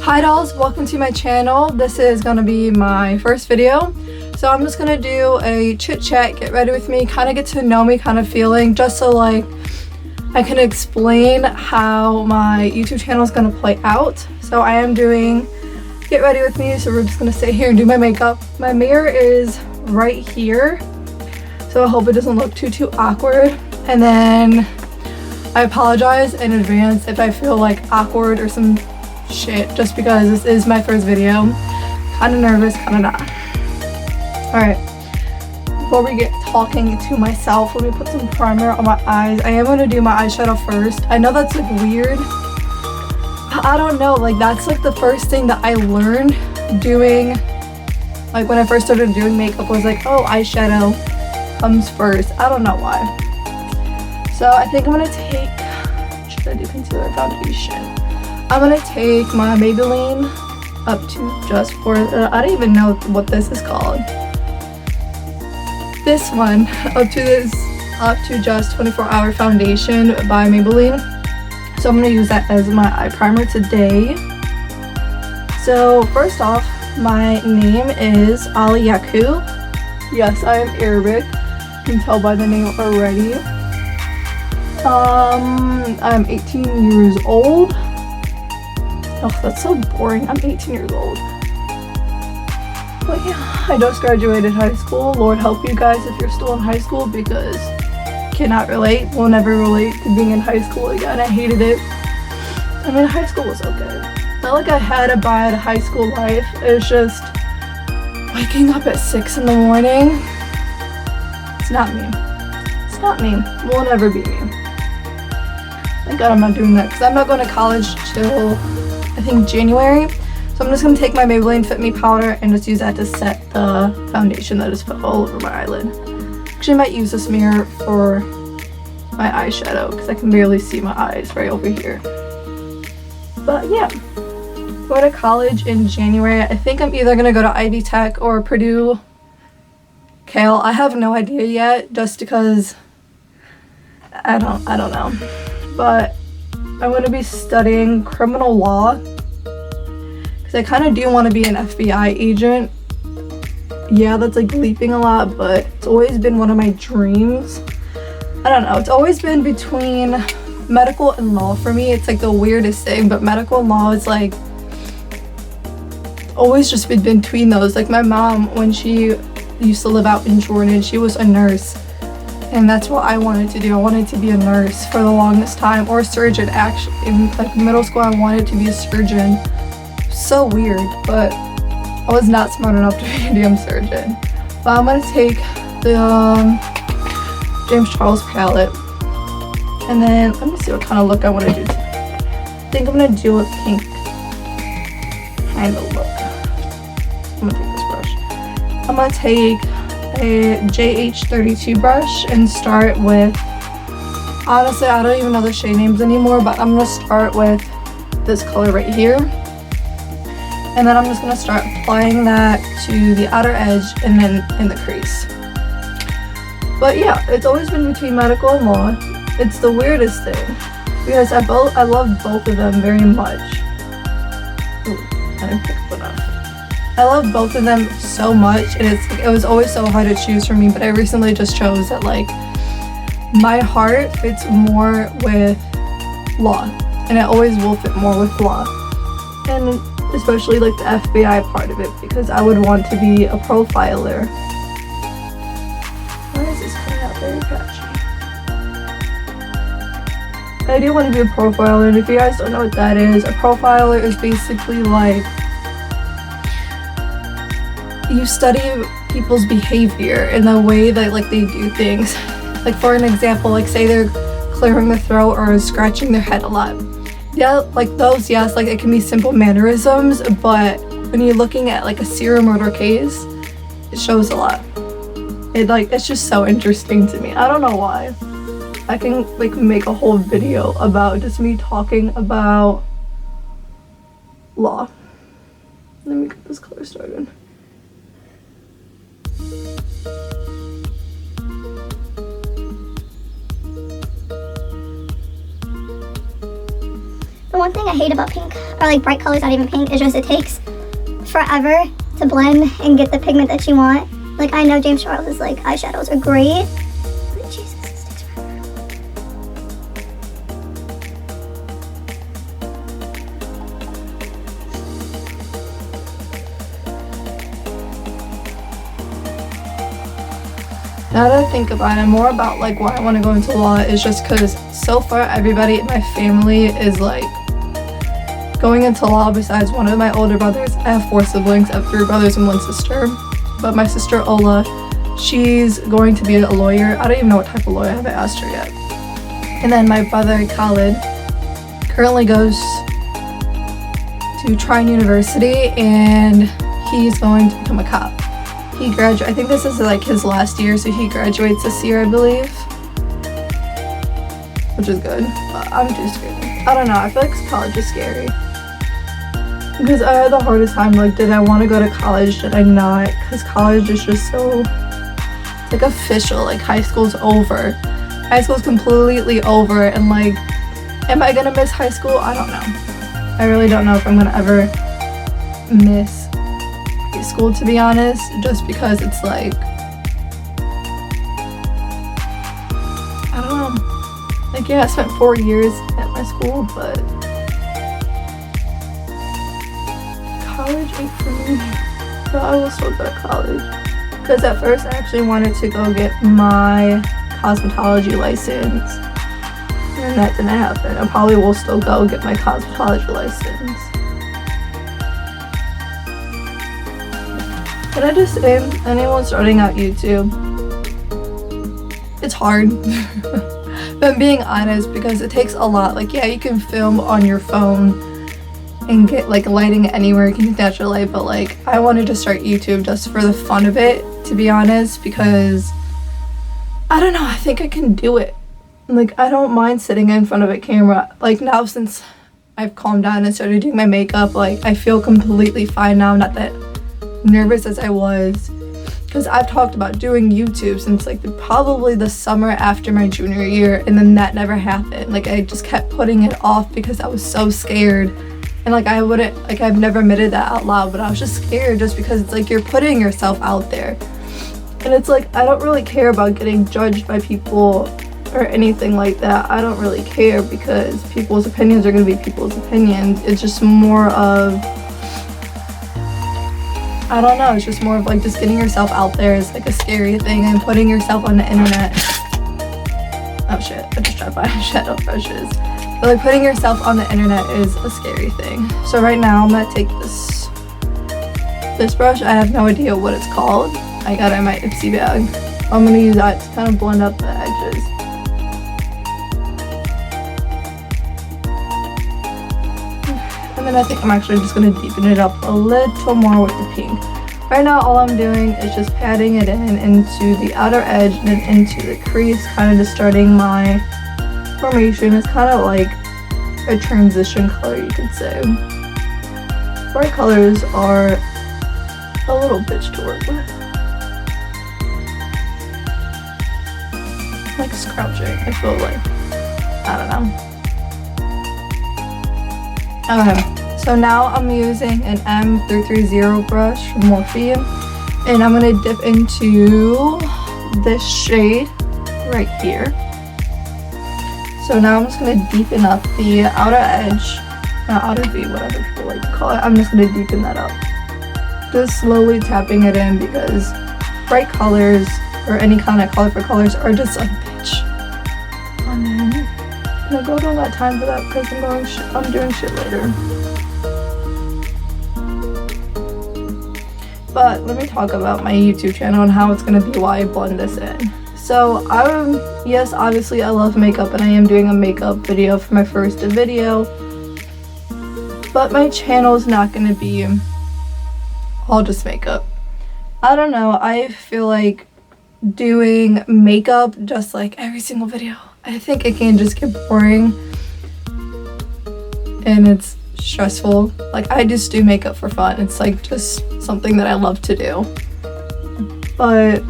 Hi dolls, welcome to my channel. This is gonna be my first video. So I'm just gonna do a chit chat, get ready with me, kind of get to know me kind of feeling, just so like I can explain how my YouTube channel is gonna play out. So I am doing get ready with me, so we're just gonna sit here and do my makeup. My mirror is right here, so I hope it doesn't look too awkward. And then I apologize in advance if I feel like awkward or some shit, just because this is my first video. Kind of nervous, kind of not. Alright, before we get talking to myself, let me put some primer on my eyes. I am going to do my eyeshadow first. I know that's like weird. I don't know, like that's like the first thing that I learned doing, like when I first started doing makeup, was like, oh, eyeshadow comes first. I don't know why. So I think I'm going to take, should I do concealer or foundation? I'm going to take my Maybelline Up to Just for, I don't even know what this is called. This one, Up to Just 24-Hour Foundation by Maybelline. So I'm going to use that as my eye primer today. So first off, my name is Ali Yaku. Yes, I am Arabic. You can tell by the name already. I'm 18 years old. Oh, that's so boring. I'm 18 years old. But yeah, I just graduated high school. Lord help you guys if you're still in high school, because cannot relate. Will never relate to being in high school again. I hated it. I mean, high school was okay. Not like I had a bad high school life. It was just waking up at 6 in the morning. It's not me. It's not me. Will never be me. Thank God I'm not doing that, because I'm not going to college till I think January. So I'm just going to take my Maybelline Fit Me powder and just use that to set the foundation that is put all over my eyelid. Actually, I might use this mirror for my eyeshadow because I can barely see my eyes right over here. But yeah, go to college in January. I think I'm either going to go to Ivy Tech or Purdue Cal. I have no idea yet, just because I don't know. But I'm going to be studying criminal law because I kind of do want to be an FBI agent. Yeah, that's like leaping a lot, but it's always been one of my dreams. I don't know, it's always been between medical and law for me. It's like the weirdest thing, but medical and law is like always just been between those. Like my mom, when she used to live out in Jordan, she was a nurse. And that's what I wanted to do. I wanted to be a nurse for the longest time, or a surgeon actually. In like middle school, I wanted to be a surgeon. So weird, but I was not smart enough to be a damn surgeon. But I'm gonna take the James Charles palette, and then let me see what kind of look I want to do today. I think I'm gonna do a pink kind of look. I'm gonna take this brush. I'm gonna take a JH32 brush and start with, honestly I don't even know the shade names anymore, but I'm gonna start with this color right here, and then I'm just gonna start applying that to the outer edge and then in the crease. But yeah, it's always been between medical and law. It's the weirdest thing because I love both of them very much. Ooh, I didn't pick one up. I love both of them so much, and it was always so hard to choose for me, but I recently just chose that like my heart fits more with law, and it always will fit more with law, and especially like the FBI part of it, because I would want to be a profiler. Why is this coming out very patchy? I do want to be a profiler, and if you guys don't know what that is, a profiler is basically like you study people's behavior and the way that like they do things. Like for an example, like say they're clearing their throat or scratching their head a lot. Yeah, like those, yes, like it can be simple mannerisms, but when you're looking at like a serial murder case, it shows a lot. It's just so interesting to me. I don't know why. I can like make a whole video about just me talking about law. Let me get this color started. one thing I hate about pink, or like bright colors, not even pink, is just it takes forever to blend and get the pigment that you want. Like, I know James Charles's like eyeshadows are great, but Jesus, this takes forever. Now that I think about it, more about like why I want to go into law is just because so far everybody in my family is like going into law besides one of my older brothers. I have 4 siblings. I have 3 brothers and 1 sister. But my sister Ola, she's going to be a lawyer. I don't even know what type of lawyer. I haven't asked her yet. And then my brother Khalid currently goes to Trine University and he's going to become a cop. He graduates, I think this is like his last year, so he graduates this year, I believe. Which is good, but I'm too scared. I don't know, I feel like college is scary. Because I had the hardest time, like, did I want to go to college, did I not? Because college is just so, it's like official, like high school's over. High school's completely over, and like, am I gonna miss high school? I don't know. I really don't know if I'm gonna ever miss high school, to be honest, just because it's like, I don't know. Like, yeah, I spent 4 years at my school, but college ain't for me. So I will still go to college. Because at first I actually wanted to go get my cosmetology license. And that didn't happen. I probably will still go get my cosmetology license. Can I just say, anyone starting out YouTube, it's hard. But I'm being honest, because it takes a lot. Like, yeah, you can film on your phone and get like lighting anywhere, you can use natural light, but like I wanted to start YouTube just for the fun of it, to be honest, because I don't know, I think I can do it. Like, I don't mind sitting in front of a camera. Like, now since I've calmed down and started doing my makeup, like I feel completely fine now. I'm not that nervous as I was, because I've talked about doing YouTube since like probably the summer after my junior year, and then that never happened. Like, I just kept putting it off because I was so scared. And like, I wouldn't, like, I've never admitted that out loud, but I was just scared just because it's like you're putting yourself out there. And it's like, I don't really care about getting judged by people or anything like that. I don't really care, because people's opinions are going to be people's opinions. It's just more of, I don't know, it's just more of like just getting yourself out there is like a scary thing, and putting yourself on the internet. Oh shit, I just dropped my shadow brushes. But like, putting yourself on the internet is a scary thing. So right now I'm gonna take this brush. I have no idea what it's called. I got it in my Ipsy bag. I'm gonna use that to kind of blend up the edges. And then I think I'm actually just gonna deepen it up a little more with the pink. Right now all I'm doing is just patting it in into the outer edge and then into the crease, kind of just starting my formation. Is kind of like a transition color, you could say. Bright colors are a little bitch to work with. Like scratching, I feel like. I don't know. Okay, so now I'm using an M330 brush from Morphe, and I'm gonna dip into this shade right here. So now I'm just going to deepen up the outer edge, outer V, whatever people like to call it. I'm just going to deepen that up. Just slowly tapping it in, because bright colors, or any kind of colorful colors, are just a bitch. And then, I don't got time for that because I'm doing shit later. But let me talk about my YouTube channel and how it's going to be while I blend this in. So, yes, obviously I love makeup, and I am doing a makeup video for my first video, but my channel is not going to be all just makeup. I don't know, I feel like doing makeup just like every single video, I think it can just get boring, and it's stressful. Like, I just do makeup for fun. It's like just something that I love to do, but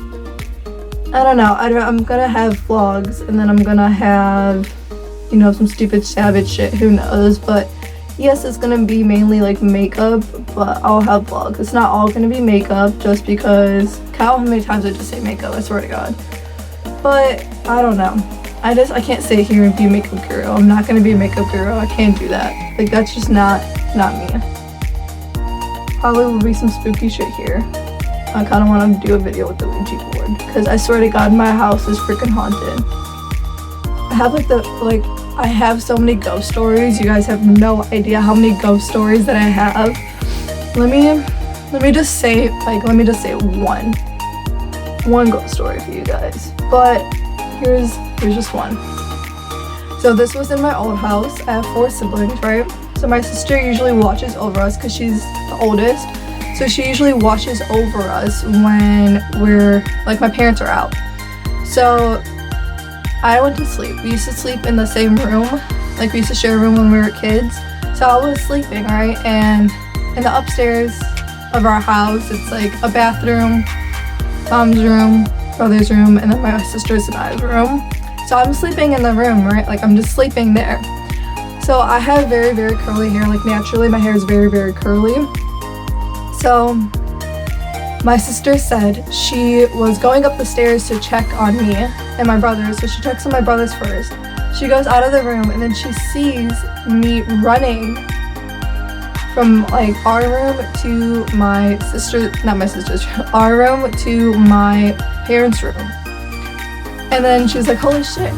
I don't know, I'm gonna have vlogs, and then I'm gonna have, you know, some stupid savage shit, who knows, but Yes, it's gonna be mainly like makeup, but I'll have vlogs. It's not all gonna be makeup just because count how many times I just say makeup, I swear to God. But I don't know. I can't sit here and be a makeup guru. I'm not gonna be a makeup guru. I can't do that. Like, that's just not me. Probably will be some spooky shit here. I kind of want to do a video with the Ouija board because I swear to God, my house is freaking haunted. I have I have so many ghost stories. You guys have no idea how many ghost stories that I have. Let me just say one ghost story for you guys. But here's just one. So this was in my old house. I have 4 siblings, right? So my sister usually watches over us because she's the oldest. So she usually watches over us when my parents are out. So I went to sleep. We used to sleep in the same room. Like, we used to share a room when we were kids. So I was sleeping, right? And in the upstairs of our house, it's like a bathroom, mom's room, brother's room, and then my sister's and I's room. So I'm sleeping in the room, right? Like, I'm just sleeping there. So I have very, very curly hair. Like, naturally, my hair is very, very curly. So my sister said she was going up the stairs to check on me and my brothers. So she checks on my brothers first. She goes out of the room and then she sees me running from like our room to my sister, not my sister's room, our room to my parents' room. And then she's like, holy shit.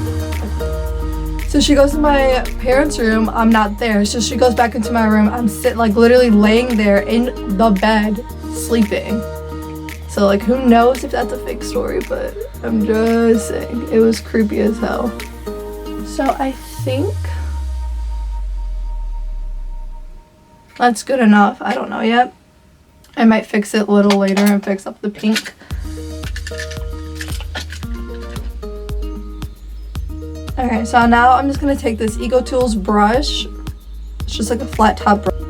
So she goes to my parents' room, I'm not there. So she goes back into my room, I'm literally laying there in the bed, sleeping. So like, who knows if that's a fake story, but I'm just saying, it was creepy as hell. So I think that's good enough. I don't know yet. I might fix it a little later and fix up the pink. Okay, so now I'm just gonna take this Ego Tools brush. It's just like a flat top brush.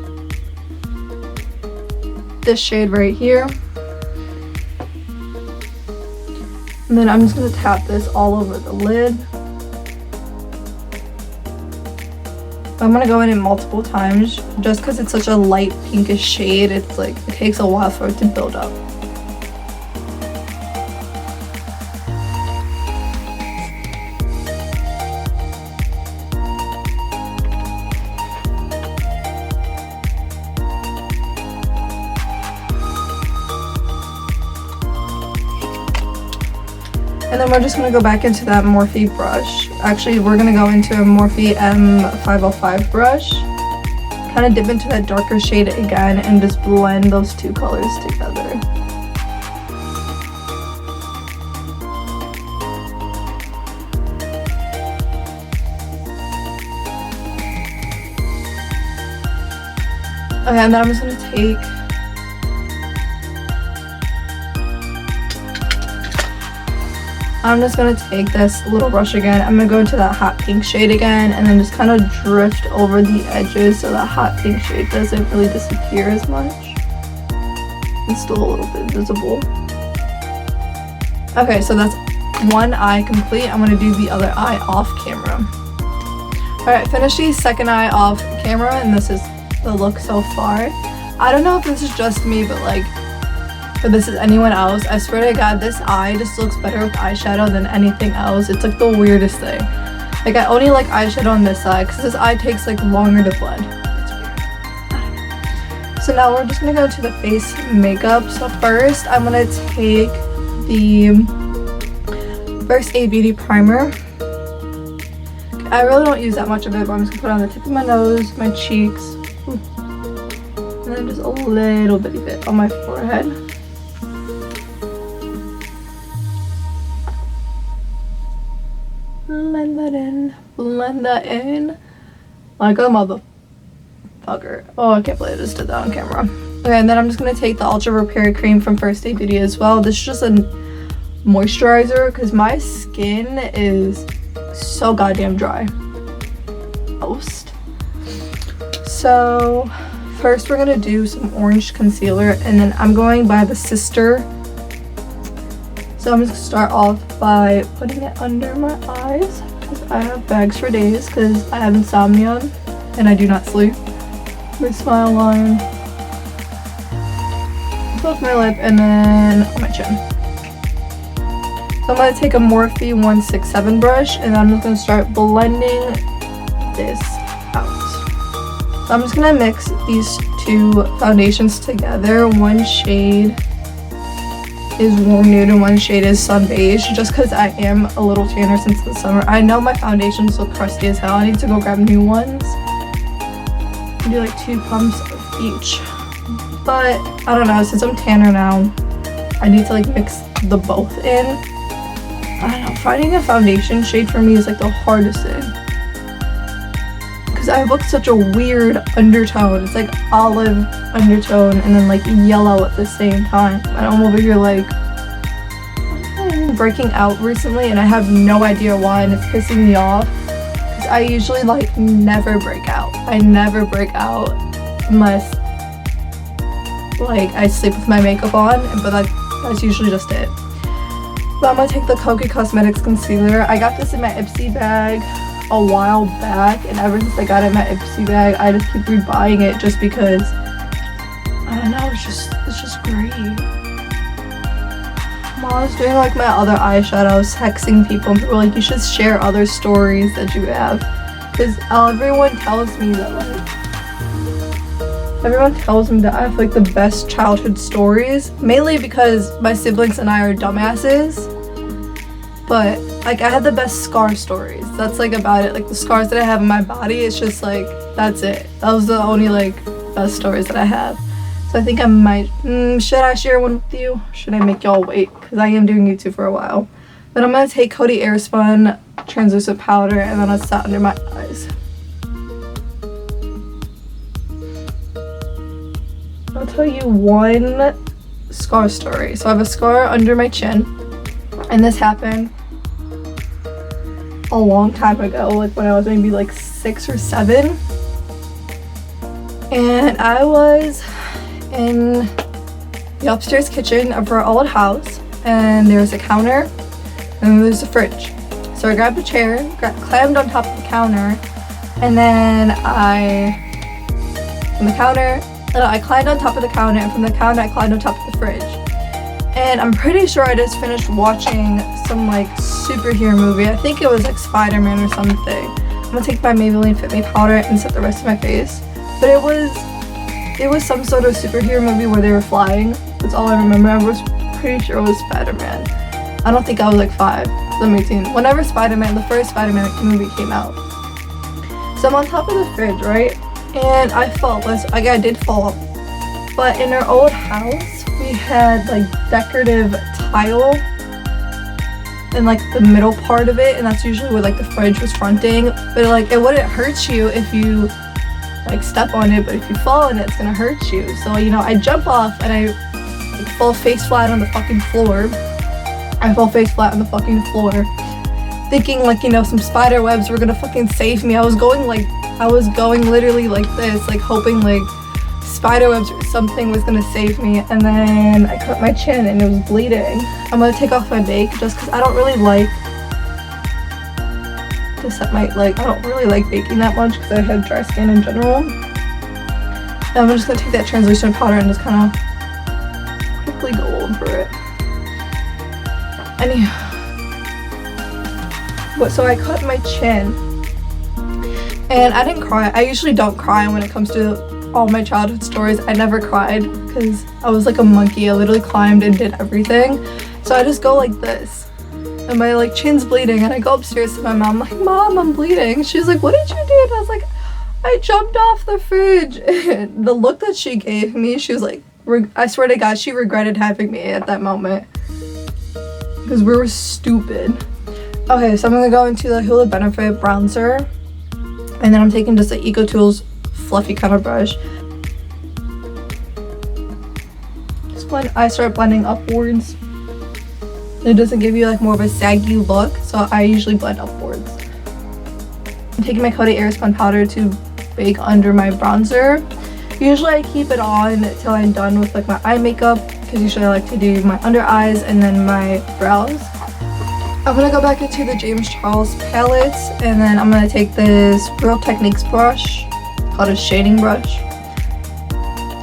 This shade right here. And then I'm just gonna tap this all over the lid. I'm gonna go in multiple times just because it's such a light pinkish shade. It's like, it takes a while for it to build up. And then we're just going to go back into that Morphe brush. Actually, we're going to go into a Morphe M505 brush. Kind of dip into that darker shade again and just blend those two colors together. Okay, and then I'm just going to take this little brush again. I'm going to go into that hot pink shade again and then just kind of drift over the edges so that hot pink shade doesn't really disappear as much. It's still a little bit visible. Okay, so that's one eye complete. I'm going to do the other eye off camera. Alright, finish the second eye off camera and this is the look so far. I don't know if this is just me, but if this is anyone else, I swear to God, this eye just looks better with eyeshadow than anything else. It's like the weirdest thing. Like, I only like eyeshadow on this side because this eye takes like longer to blend. It's weird. I don't know. So now we're just gonna go to the face makeup. So first, I'm gonna take the First Aid Beauty primer. I really don't use that much of it, but I'm just gonna put it on the tip of my nose, my cheeks, and then just a little bitty bit on my forehead. Blend that in like a motherfucker. Oh, I can't believe I just did that on camera. Okay, and then I'm just gonna take the Ultra Repair Cream from First Aid Beauty as well. This is just a moisturizer because my skin is so goddamn dry. Most. So first we're gonna do some orange concealer and then I'm going by the Sister. So I'm just gonna start off by putting it under my eyes because I have bags for days because I have insomnia and I do not sleep. my smile line, both my lip, and then on my chin. So I'm gonna take a Morphe 167 brush, and I'm just gonna start blending this out. So I'm just gonna mix these two foundations together. One shade is Warm Nude and one shade is Sun Beige, just because I am a little tanner since the summer. I know my foundations look crusty as hell. I need to go grab new ones and do like 2 pumps of each. But I don't know, since I'm tanner now, I need to like mix the both in. I don't know, finding a foundation shade for me is like the hardest thing. Because I look such a weird undertone. It's like olive undertone and then like yellow at the same time. And I'm over here like breaking out recently and I have no idea why, and it's pissing me off. Because I usually like never break out. I never break out unless like I sleep with my makeup on, but that's usually just it. But I'm gonna take the Kokie Cosmetics concealer. I got this in my Ipsy bag a while back, and ever since I got it in my Ipsy bag, I just keep rebuying it just because I don't know, it's just great. While I was doing like my other eyeshadows, texting people, and people were like, you should share other stories that you have, because everyone tells me that I have like the best childhood stories, mainly because my siblings and I are dumbasses. But like I had the best scar stories. That's like about it. Like the scars that I have in my body, it's just like that's it. That was the only like best stories that I have. So I think I might. Should I share one with you? Should I make y'all wait? Because I am doing YouTube for a while. Then I'm gonna take Coty Airspun translucent powder and then I'll set under my eyes. I'll tell you one scar story. So I have a scar under my chin, and this happened a long time ago, like when I was maybe like 6 or 7. And I was in the upstairs kitchen of our old house, and there was a counter and there was a fridge. So I grabbed a chair, climbed on top of the counter, and then I climbed on top of the counter, and from the counter I climbed on top of the fridge. And I'm pretty sure I just finished watching some like superhero movie. I think it was like Spider-Man or something. I'm gonna take my Maybelline Fit Me powder and set the rest of my face. But it was some sort of superhero movie where they were flying. That's all I remember. I was pretty sure it was Spider-Man. I don't think I was like 5. I'm 18. Whenever the first Spider-Man movie came out. So I'm on top of the fridge, right? And I fell. I did fall. But in our old house, we had like decorative tile in like the middle part of it, and that's usually where like the fridge was fronting. But like it wouldn't hurt you if you like step on it, but if you fall on it, it's gonna hurt you. So you know, I jump off and I like, fall face flat on the fucking floor. Thinking like, you know, some spider webs were gonna fucking save me. I was going literally like this, like hoping like spider webs or something was gonna save me, and then I cut my chin and it was bleeding. I'm gonna take off my bake just because I don't really like to set my, like, I don't really like baking that much because I have dry skin in general. And I'm just gonna take that translucent powder and just kind of quickly go over it. So I cut my chin and I didn't cry. I usually don't cry when it comes to all my childhood stories. I never cried because I was like a monkey. I literally climbed and did everything. So I just go like this and my like chin's bleeding, and I go upstairs to my mom like, Mom, I'm bleeding. She's like, what did you do? And I was like, I jumped off the fridge. And the look that she gave me, she was like, I swear to God, she regretted having me at that moment because we were stupid. Okay, so I'm gonna go into the Hoola Benefit bronzer, and then I'm taking just the EcoTools fluffy kind of brush. I start blending upwards. It doesn't give you like more of a saggy look, so I usually blend upwards. I'm taking my Coty Airspun powder to bake under my bronzer. Usually I keep it on till I'm done with like my eye makeup, because usually I like to do my under eyes and then my brows. I'm gonna go back into the James Charles palette, and then I'm gonna take this Real Techniques brush called a shading brush.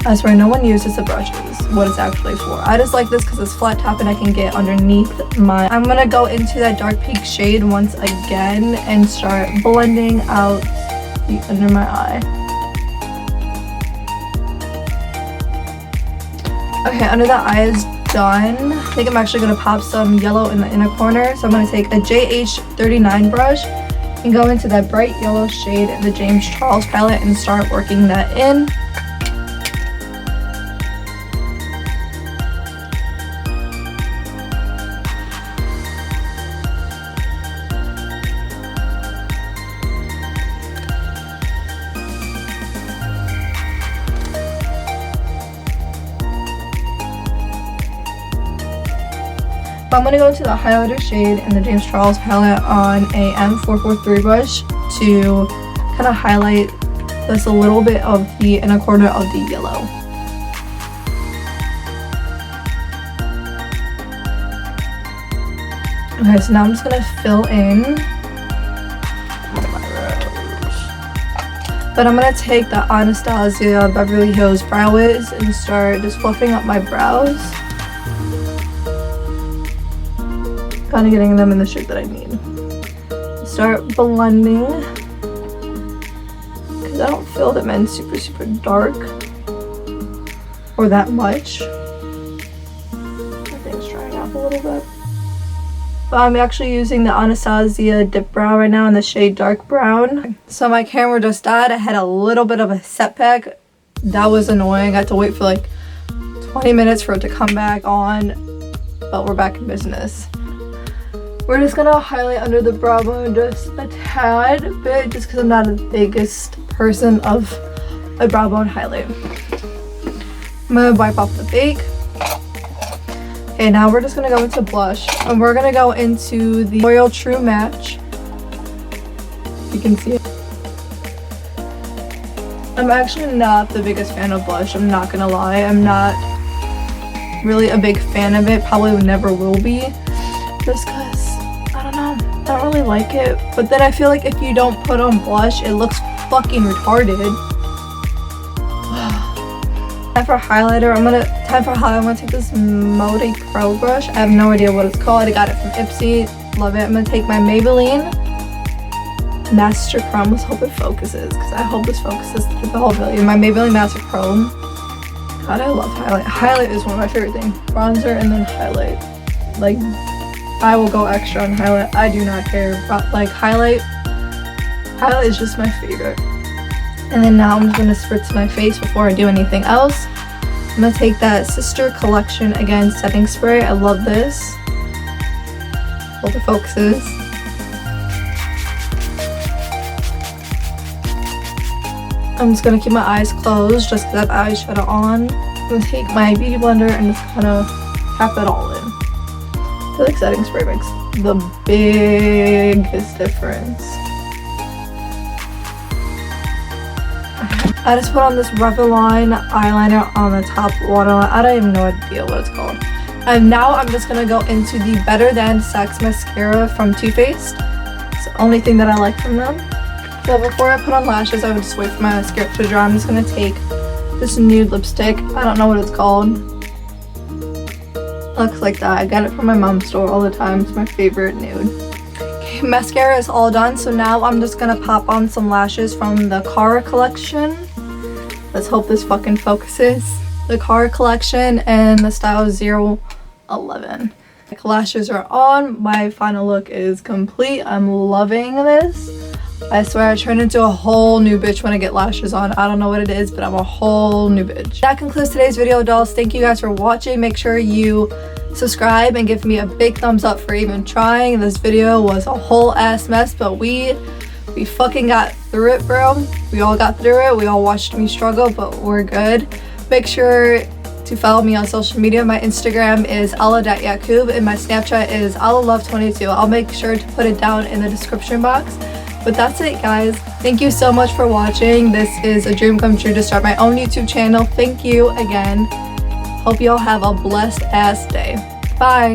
I swear no one uses the brushes, what it's actually for. I just like this because it's flat top and I can get underneath my... I'm gonna go into that dark pink shade once again and start blending out the under my eye. Okay, under the eye is done. I think I'm actually gonna pop some yellow in the inner corner. So I'm gonna take a JH39 brush and go into that bright yellow shade in the James Charles palette and start working that in. I'm going to go into the highlighter shade in the James Charles palette on a M443 brush to kind of highlight just a little bit of the inner corner of the yellow. Okay, so now I'm just going to fill in my rose. But I'm going to take the Anastasia Beverly Hills Brow Wiz and start just fluffing up my brows. Kind of getting them in the shape that I need. Start blending because I don't feel them in super dark or that much. I think it's drying out a little bit. But I'm actually using the Anastasia Dip Brow right now in the shade Dark Brown. So my camera just died. I had a little bit of a setback. That was annoying. I had to wait for like 20 minutes for it to come back on. But we're back in business. We're just gonna highlight under the brow bone just a tad bit, just because I'm not the biggest person of a brow bone highlight. I'm gonna wipe off the bake. Okay, now we're just gonna go into blush, and we're gonna go into the Royal True Match. You can see it. I'm actually not the biggest fan of blush, I'm not gonna lie. I'm not really a big fan of it, probably never will be, just because I don't really like it. But then I feel like if you don't put on blush, it looks fucking retarded. Time for highlighter. I'm gonna take this Mode Pro brush. I have no idea what it's called. I got it from Ipsy. Love it. I'm gonna take my Maybelline Master Chrome. Let's hope it focuses, because I hope this focuses through the whole video. My Maybelline Master Chrome. God, I love highlight. Highlight is one of my favorite things. Bronzer and then highlight. Like, I will go extra on highlight. I do not care. Like, highlight is just my favorite. And then now I'm just gonna spritz my face before I do anything else. I'm gonna take that Sister Collection Again setting spray. I love this. Hope it focuses. I'm just gonna keep my eyes closed just because I have eyeshadow on. I'm gonna take my beauty blender and just kind of tap it all in. I feel like setting spray makes the biggest difference. I just put on this Revlon eyeliner on the top waterline. I don't even know idea what it's called. And now I'm just gonna go into the Better Than Sex mascara from Too Faced. It's the only thing that I like from them. So before I put on lashes, I would just wait for my mascara to dry. I'm just gonna take this nude lipstick. I don't know what it's called. Looks like that. I got it from my mom's store all the time. It's my favorite nude. Okay, mascara is all done, so now I'm just gonna pop on some lashes from the Cara collection. Let's hope this fucking focuses. The Cara collection and the style 011. The lashes are on. My final look is complete. I'm loving this. I swear I turn into a whole new bitch when I get lashes on. I don't know what it is, but I'm a whole new bitch. That concludes today's video, dolls. Thank you guys for watching. Make sure you subscribe and give me a big thumbs up for even trying. This video was a whole ass mess, but we fucking got through it, bro. We all got through it. We all watched me struggle, but we're good. Make sure to follow me on social media. My Instagram is alla.yakub and my Snapchat is allalove22. I'll make sure to put it down in the description box. But that's it, guys. Thank you so much for watching. This is a dream come true to start my own YouTube channel. Thank you again. Hope you all have a blessed ass day. Bye.